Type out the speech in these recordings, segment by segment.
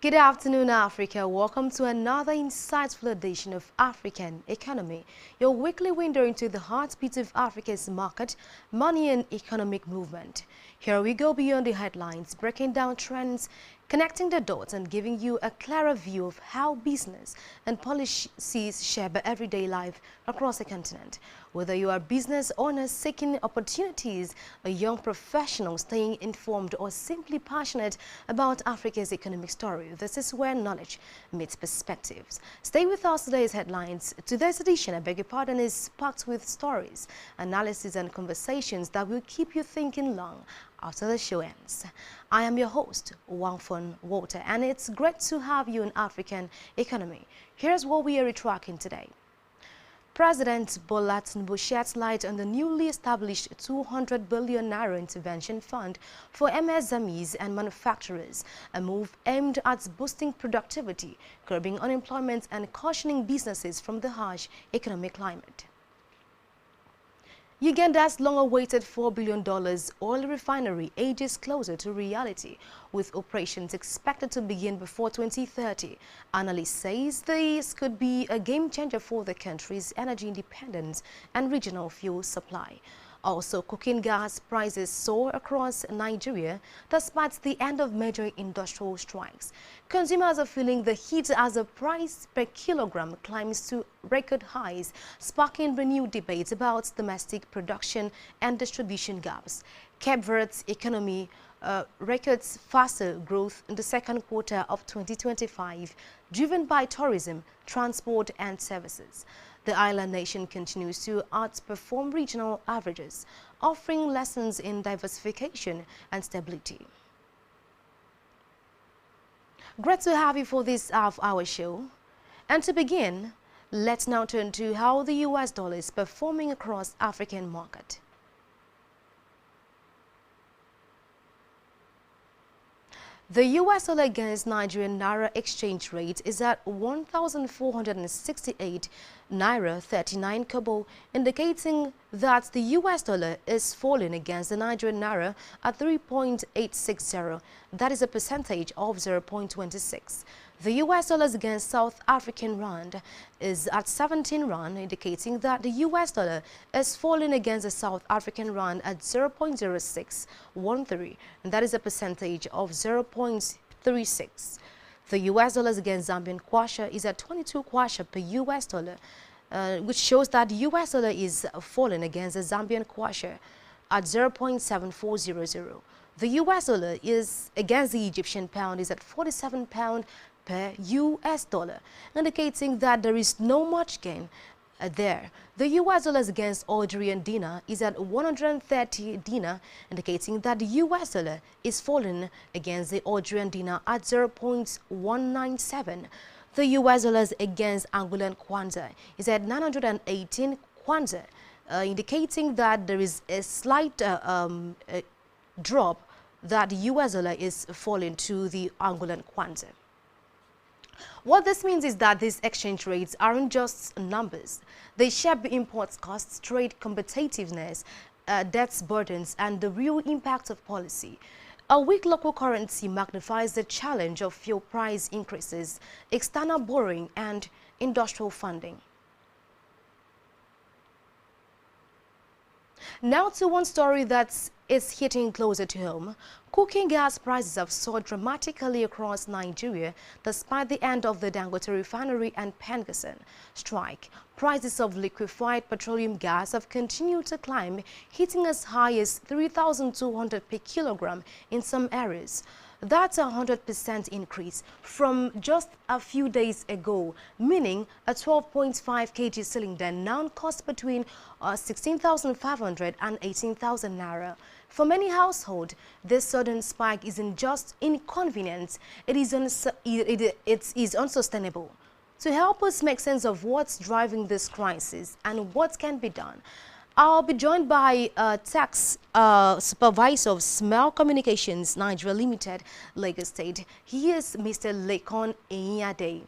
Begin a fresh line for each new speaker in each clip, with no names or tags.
Good afternoon, Africa. Welcome to another insightful edition of African Economy, your weekly window into the heartbeat of Africa's market, money and economic movement. Here we go beyond the headlines, breaking down trends, connecting the dots and giving you a clearer view of how business and policies shape everyday life across the continent. Whether you are business owners seeking opportunities, a young professional staying informed, or simply passionate about Africa's economic story, this is where knowledge meets perspectives. Stay with us. Today's headlines. Today's edition, I beg your pardon, is packed with stories, analysis and conversations that will keep you thinking long after the show ends. I am your host, Wangfon Walter, and it's great to have you in African Economy. Here's what we are tracking today. President Bola Tinubu sheds light on the newly established 200 billion naira intervention fund for MSMEs and manufacturers, a move aimed at boosting productivity, curbing unemployment and cautioning businesses from the harsh economic climate. Uganda's long-awaited $4 billion oil refinery ages closer to reality, with operations expected to begin before 2030. Analysts say this could be a game-changer for the country's energy independence and regional fuel supply. Also, cooking gas prices soar across Nigeria despite the end of major industrial strikes. Consumers are feeling the heat as the price per kilogram climbs to record highs, sparking renewed debates about domestic production and distribution gaps. Cape Verde's economy records faster growth in the second quarter of 2025, driven by tourism, transport and services. The island nation continues to outperform regional averages, offering lessons in diversification and stability. Great to have you for this half-hour show. And to begin, let's now turn to how the US dollar is performing across African market. The US dollar against Nigerian naira exchange rate is at 1,468 naira 39 kobo, indicating that the US dollar is falling against the Nigerian naira at 3.860. That is a percentage of 0.26. The US dollar against South African rand is at 17 rand, indicating that the US dollar is falling against the South African rand at 0.0613, and that is a percentage of 0.36. The US dollar against Zambian kwacha is at 22 kwacha per US dollar, which shows that the US dollar is falling against the Zambian kwacha at 0.7400. The US dollar is against the Egyptian pound is at 47 pound per US dollar, indicating that there is no much gain there. The US dollar against Algerian dinar is at 130 dinar, indicating that the US dollar is falling against the Algerian dinar at 0.197. The US dollar against Angolan kwanza is at 918 kwanza, indicating that there is a slight drop, that the US dollar is falling to the Angolan kwanza. What this means is that these exchange rates aren't just numbers. They shape imports costs, trade competitiveness, debts burdens, and the real impact of policy. A weak local currency magnifies the challenge of fuel price increases, external borrowing, and industrial funding. Now to one story that is hitting closer to home. Cooking gas prices have soared dramatically across Nigeria despite the end of the Dangote refinery and Pengassan strike. Prices of liquefied petroleum gas have continued to climb, hitting as high as 3,200 per kilogram in some areas. That's a 100% increase from just a few days ago, meaning a 12.5 kg cylinder now costs between 16,500 and 18,000 naira. For many households, this sudden spike isn't just inconvenient, it is unsustainable. To help us make sense of what's driving this crisis and what can be done, I'll be joined by tax supervisor of Smell Communications Nigeria Limited, Lagos State. He is Mr. Lekon Enyade.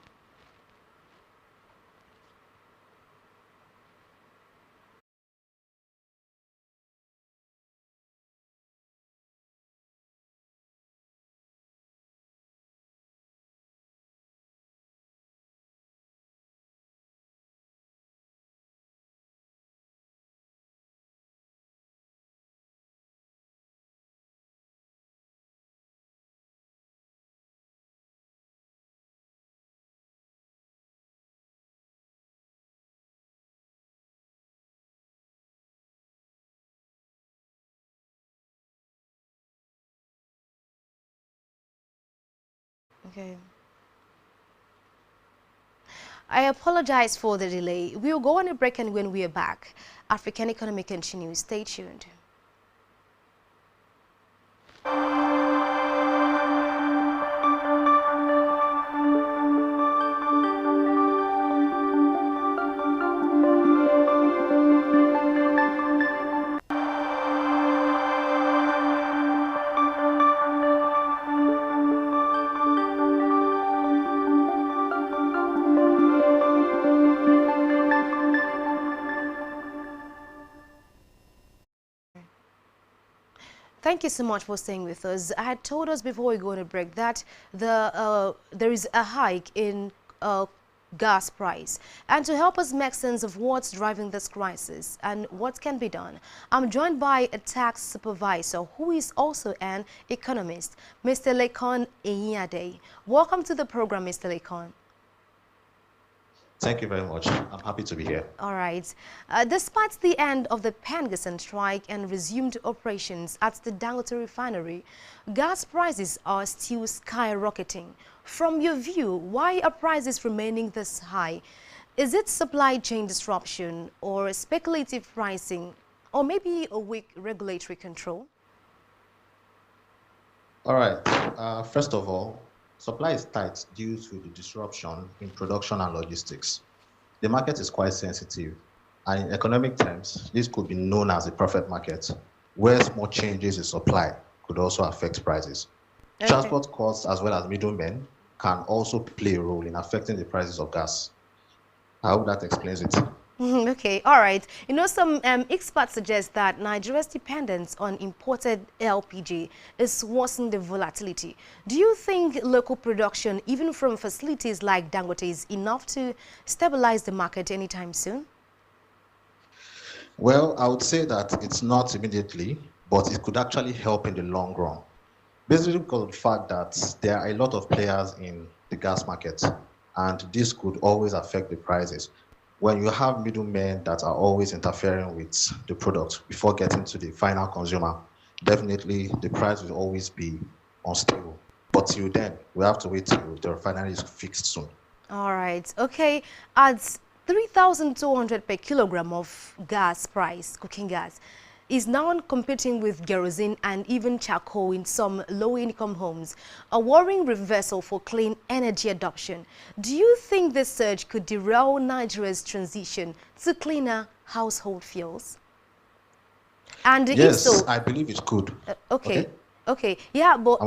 Okay. I apologize for the delay. We'll go on a break, and when we are back, African Economy continues. Stay tuned. Thank you so much for staying with us. I had told us before we go on a break that there is a hike in gas price. And to help us make sense of what's driving this crisis and what can be done, I'm joined by a tax supervisor who is also an economist, Mr. Lekon Enyade. Welcome to the program, Mr. Lekon.
Thank you very much. I'm happy to be here.
All right. Despite the end of the Pengassan strike and resumed operations at the Dangote refinery, gas prices are still skyrocketing. From your view, why are prices remaining this high? Is it supply chain disruption or speculative pricing or maybe a weak regulatory control?
All right. First of all, supply is tight due to the disruption in production and logistics. The market is quite sensitive, and in economic terms, this could be known as a perfect market, where small changes in supply could also affect prices. Okay. Transport costs as well as middlemen can also play a role in affecting the prices of gas. I hope that explains it.
Okay, all right. You know, some experts suggest that Nigeria's dependence on imported LPG is worsening the volatility. Do you think local production, even from facilities like Dangote, is enough to stabilize the market anytime soon?
Well, I would say that it's not immediately, but it could actually help in the long run. Basically because of the fact that there are a lot of players in the gas market, and this could always affect the prices. When you have middlemen that are always interfering with the product before getting to the final consumer, definitely the price will always be unstable. But till then, we have to wait till the refinery is fixed soon.
All right. Okay. At 3,200 per kilogram of gas price, cooking gas, is now competing with kerosene and even charcoal in some low-income homes, a worrying reversal for clean energy adoption. Do you think this surge could derail Nigeria's transition to cleaner household fuels? And
yes,
if so,
I believe it could.
Okay. Yeah, but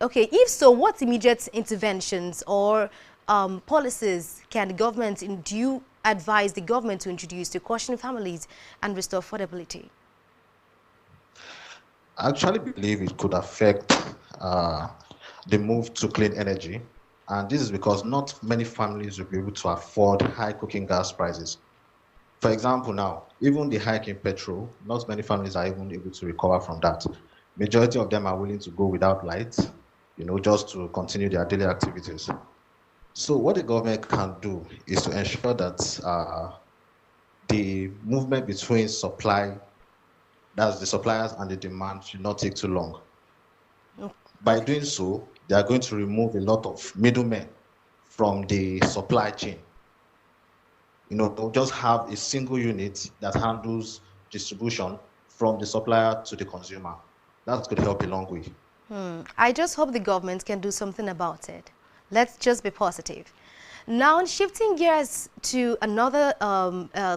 if so, what immediate interventions or policies can the government do you advise the government to introduce to caution families and restore affordability?
I actually believe it could affect the move to clean energy. And this is because not many families will be able to afford high cooking gas prices. For example, now, even the hike in petrol, not many families are even able to recover from that. Majority of them are willing to go without light, just to continue their daily activities. So what the government can do is to ensure that the movement between that's the suppliers and the demand should not take too long. Okay. By doing so, they are going to remove a lot of middlemen from the supply chain. They'll just have a single unit that handles distribution from the supplier to the consumer. That's going to help a long way.
I just hope the government can do something about it. Let's just be positive. Now, shifting gears to another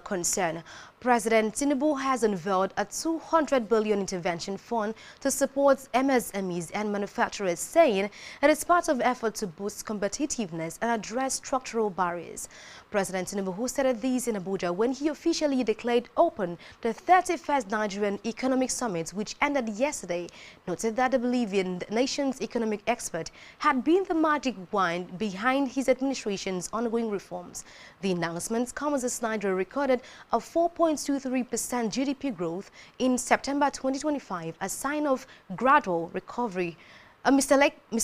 concern, President Tinubu has unveiled a 200 billion intervention fund to support MSMEs and manufacturers, saying it is part of effort to boost competitiveness and address structural barriers. President Tinubu, who stated these in Abuja when he officially declared open the 31st Nigerian Economic Summit, which ended yesterday, noted that the Bolivian nation's economic expert had been the magic wand behind his administration's ongoing reforms. The announcement comes as Nigeria recorded a 4.23% GDP growth in September 2025, a sign of gradual recovery. Mr.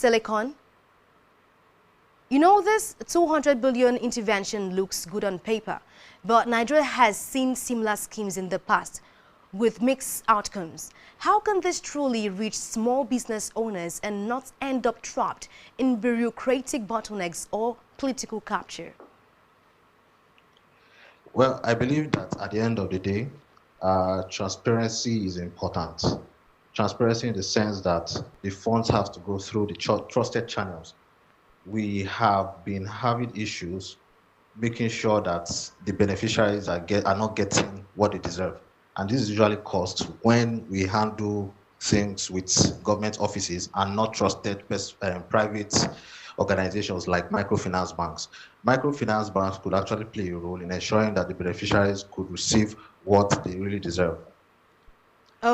Lekon, this 200 billion intervention looks good on paper, but Nigeria has seen similar schemes in the past. with mixed outcomes. How can this truly reach small business owners and not end up trapped in bureaucratic bottlenecks or political capture?
Well, I believe that at the end of the day, transparency is important. Transparency in the sense that the funds have to go through the trusted channels. We have been having issues making sure that the beneficiaries are not getting what they deserve. And this is usually caused when we handle things with government offices and not trusted private organizations like microfinance banks. Microfinance banks could actually play a role in ensuring that the beneficiaries could receive what they really deserve.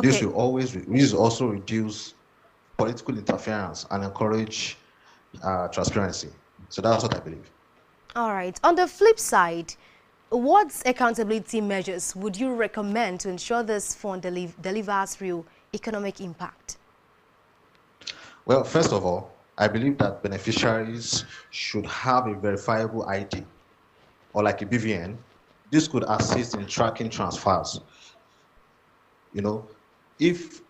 This
Okay.
will this will also reduce political interference and encourage transparency. So that's what I believe.
All right. On the flip side, what accountability measures would you recommend to ensure this fund delivers real economic impact?
Well, first of all, I believe that beneficiaries should have a verifiable ID or like a BVN. This could assist in tracking transfers. You know, if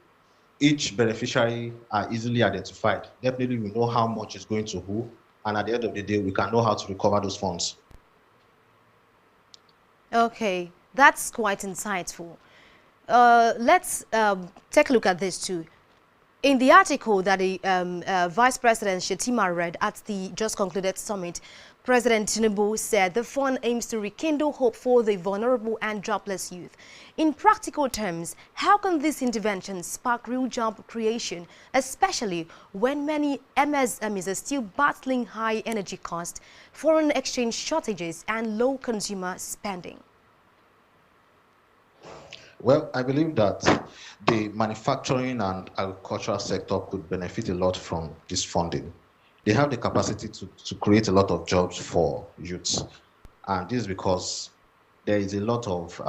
each beneficiary are easily identified, definitely we know how much is going to who, and at the end of the day, we can know how to recover those funds.
Okay, that's quite insightful. Let's take a look at this too. In the article that the Vice President Shetima read at the just concluded summit, President Tinubu said the fund aims to rekindle hope for the vulnerable and jobless youth. In practical terms, how can this intervention spark real job creation, especially when many MSMEs are still battling high energy costs, foreign exchange shortages, and low consumer spending?
Well, I believe that the manufacturing and agricultural sector could benefit a lot from this funding. They have the capacity to create a lot of jobs for youths. And this is because there is a lot of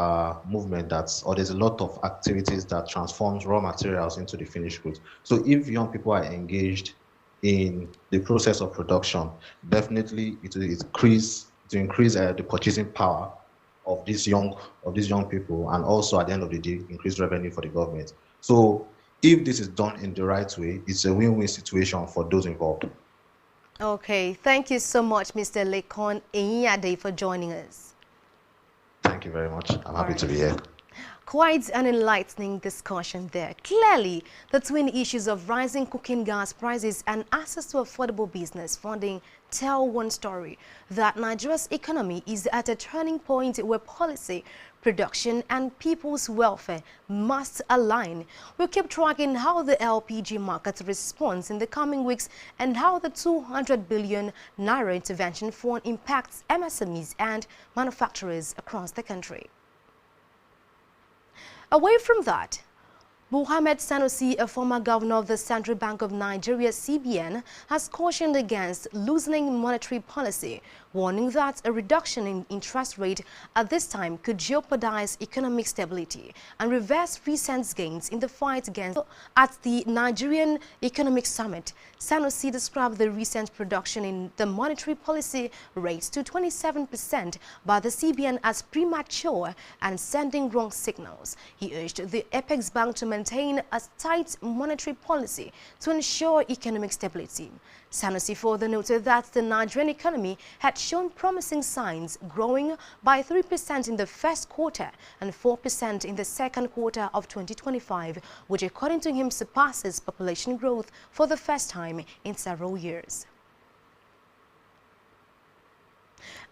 movement or there's a lot of activities that transforms raw materials into the finished goods. So if young people are engaged in the process of production, definitely it will increase the purchasing power of these young people, and also at the end of the day increase revenue for the government. So if this is done in the right way, it's a win-win situation for those involved.
Okay, thank you so much, Mr. Lekon Enyade, for joining us.
Thank you very much. I'm happy to be here.
Quite an enlightening discussion there. Clearly, the twin issues of rising cooking gas prices and access to affordable business funding tell one story, that Nigeria's economy is at a turning point where policy, production and people's welfare must align. We'll keep tracking how the LPG market responds in the coming weeks and how the 200 billion naira intervention fund impacts MSMEs and manufacturers across the country. Away from that, Mohammed Sanusi, a former governor of the Central Bank of Nigeria, CBN, has cautioned against loosening monetary policy, warning that a reduction in interest rate at this time could jeopardize economic stability and reverse recent gains in the fight against. At the Nigerian Economic Summit, Sanusi described the recent reduction in the monetary policy rate to 27% by the CBN as premature and sending wrong signals. He urged the Apex Bank to maintain a tight monetary policy to ensure economic stability. Sanusi further noted that the Nigerian economy had shown promising signs, growing by 3% in the first quarter and 4% in the second quarter of 2025, which according to him surpasses population growth for the first time in several years.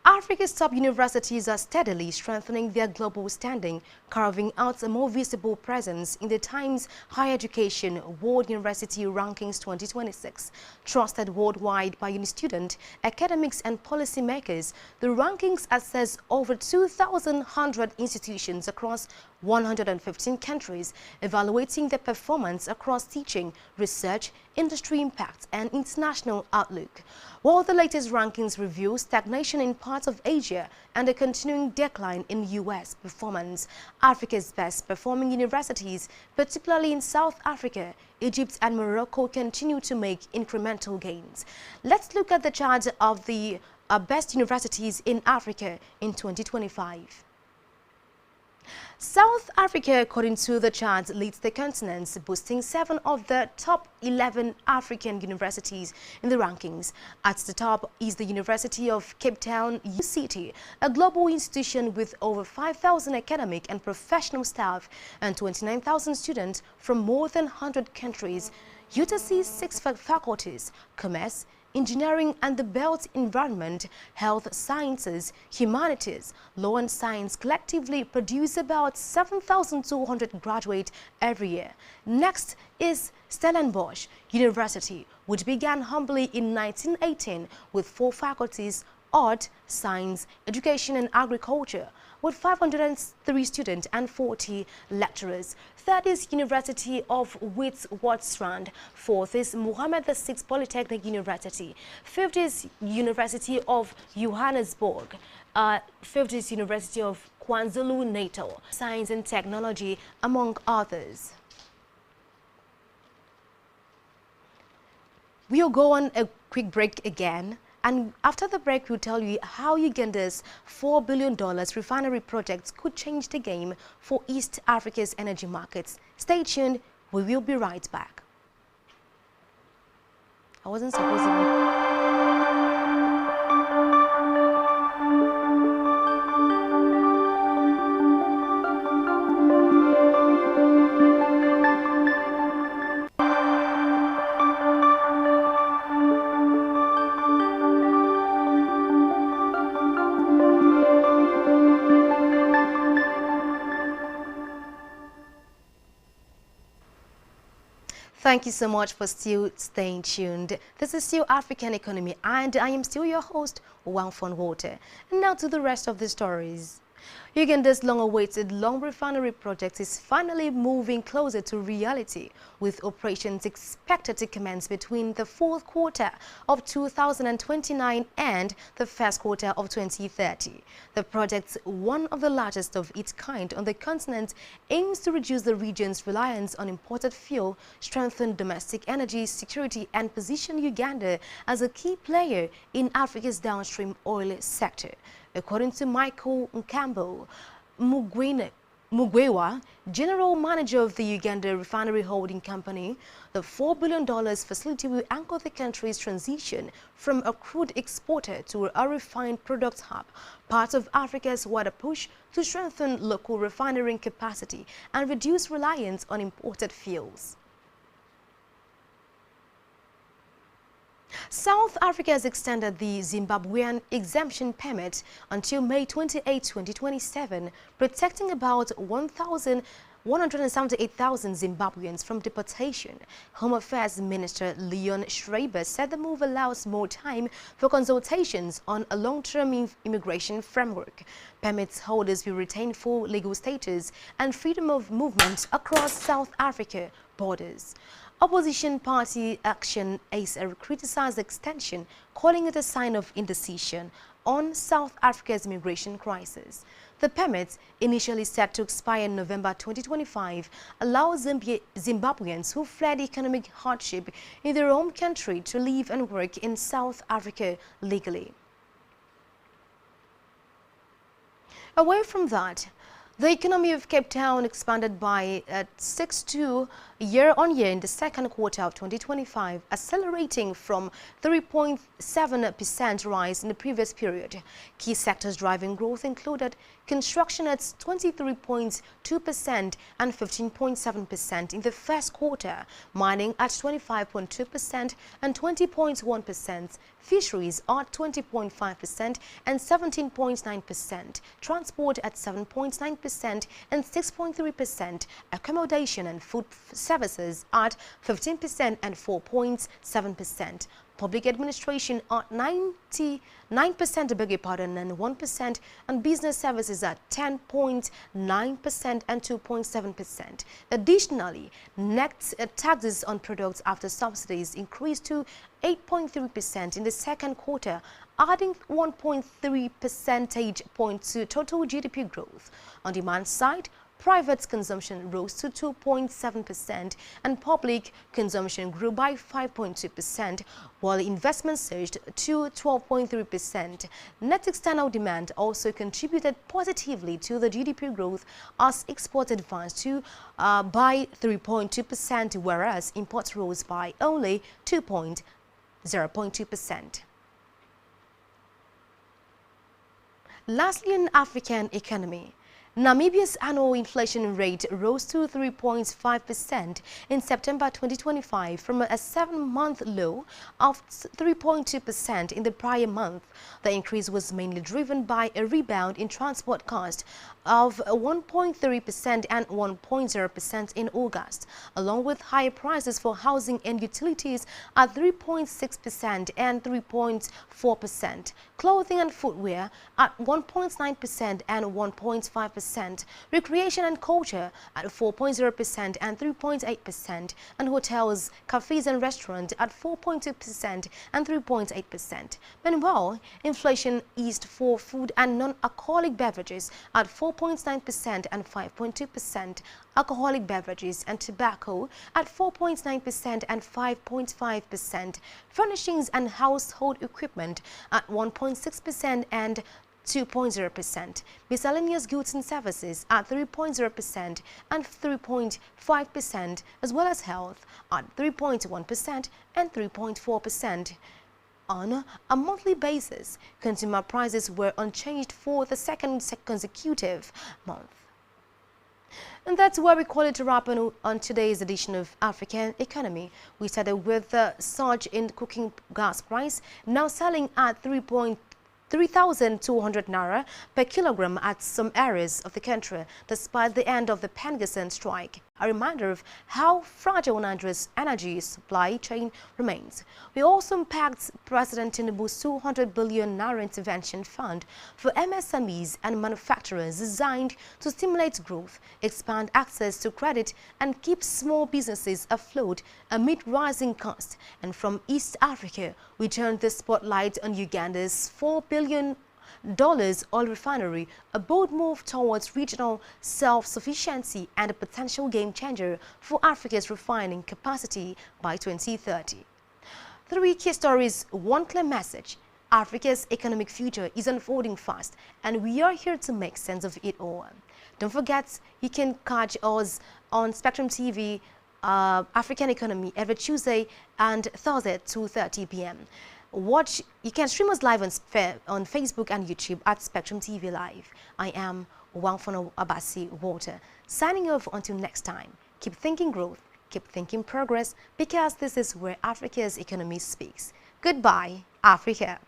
Africa's top universities are steadily strengthening their global standing, carving out a more visible presence in the Times Higher Education World University Rankings 2026. Trusted worldwide by students, academics and policymakers, the rankings assess over 2,100 institutions across 115 countries, evaluating their performance across teaching, research, industry impact, and international outlook. While the latest rankings reveal stagnation in parts of Asia and a continuing decline in U.S. performance, Africa's best performing universities, particularly in South Africa, Egypt and Morocco, continue to make incremental gains. Let's look at the chart of the best universities in Africa in 2025. South Africa, according to the chart, leads the continent, boasting 7 of the top 11 African universities in the rankings. At the top is the University of Cape Town, UCT, a global institution with over 5,000 academic and professional staff and 29,000 students from more than 100 countries. UTC's 6 faculties: commerce, engineering and the Belt Environment, Health Sciences, Humanities, Law and Science collectively produce about 7,200 graduates every year. Next is Stellenbosch University, which began humbly in 1918 with 4 faculties: art, science, education and agriculture, with 503 students and 40 lecturers. Third is University of Witwatersrand. Fourth is Mohammed VI Polytechnic University. Fifth is University of Johannesburg. Fifth is University of KwaZulu-Natal. Science and Technology, among others. We'll go on a quick break again. And after the break, we'll tell you how Uganda's $4 billion refinery projects could change the game for East Africa's energy markets. Stay tuned. We will be right back. I wasn't supposed to. Thank you so much for still staying tuned. This is still African Economy, and I am still your host, Wangfon Water. And now to the rest of the stories. Uganda's long-awaited long refinery project is finally moving closer to reality, with operations expected to commence between the fourth quarter of 2029 and the first quarter of 2030. The project, one of the largest of its kind on the continent, aims to reduce the region's reliance on imported fuel, strengthen domestic energy security, and position Uganda as a key player in Africa's downstream oil sector. According to Michael Nkambo Mugwewa, General Manager of the Uganda Refinery Holding Company, the $4 billion facility will anchor the country's transition from a crude exporter to a refined product hub, part of Africa's wider push to strengthen local refining capacity and reduce reliance on imported fuels. South Africa has extended the Zimbabwean exemption permit until May 28, 2027, protecting about 178,000 Zimbabweans from deportation. Home Affairs Minister Leon Schreiber said the move allows more time for consultations on a long-term immigration framework. Permit holders will retain full legal status and freedom of movement across South Africa borders. Opposition party Action ASA criticized the extension, calling it a sign of indecision on South Africa's immigration crisis. The permit, initially set to expire in November 2025, allows Zimbabweans who fled economic hardship in their home country to live and work in South Africa legally. Away from that, the economy of Cape Town expanded by 6.2% year-on-year in the second quarter of 2025, accelerating from 3.7% rise in the previous period. Key sectors driving growth included construction at 23.2% and 15.7% in the first quarter, mining at 25.2% and 20.1%, fisheries at 20.5% and 17.9%, transport at 7.9% and 6.3%, accommodation and food services at 15% and 4.7%. Public administration at 99%, and 1%, and business services at 10.9% and 2.7%. Additionally, net taxes on products after subsidies increased to 8.3% in the second quarter, adding 1.3 percentage points to total GDP growth. On demand side, Private consumption rose to 2.7% and public consumption grew by 5.2%, while investment surged to 12.3%. Net external demand also contributed positively to the GDP growth as exports advanced by 3.2%, whereas imports rose by only 0.2%. Lastly, in African economy, Namibia's annual inflation rate rose to 3.5% in September 2025 from a 7-month low of 3.2% in the prior month. The increase was mainly driven by a rebound in transport costs of 1.3% and 1.0% in August, along with higher prices for housing and utilities at 3.6% and 3.4%, clothing and footwear at 1.9% and 1.5%, recreation and culture at 4.0% and 3.8%, and hotels, cafes and restaurants at 4.2% and 3.8%. Meanwhile, inflation eased for food and non-alcoholic beverages at 4.9% and 5.2%, alcoholic beverages and tobacco at 4.9% and 5.5%, furnishings and household equipment at 1.6% and 2.0%, miscellaneous goods and services at 3.0% and 3.5%, as well as health at 3.1% and 3.4%. On a monthly basis, consumer prices were unchanged for the second consecutive month. And that's where we call it a wrap on today's edition of African Economy. We started with the surge in cooking gas price, now selling at 3,200 naira per kilogram at some areas of the country, despite the end of the Pengassan strike. A reminder of how fragile Nigeria's energy supply chain remains. We also unpacked President Tinubu's 200 billion naira intervention fund for MSMEs and manufacturers designed to stimulate growth, expand access to credit, and keep small businesses afloat amid rising costs. And from East Africa, we turned the spotlight on Uganda's $4 billion oil refinery, a bold move towards regional self-sufficiency and a potential game-changer for Africa's refining capacity by 2030. 3 key stories, 1 clear message. Africa's economic future is unfolding fast, and we are here to make sense of it all. Don't forget, you can catch us on Spectrum TV, African Economy, every Tuesday and Thursday at 2:30 p.m. You can stream us live on Facebook and YouTube at Spectrum TV Live. I am Wangfono Abasi Walter, signing off until next time. Keep thinking growth, keep thinking progress, because this is where Africa's economy speaks. Goodbye, Africa.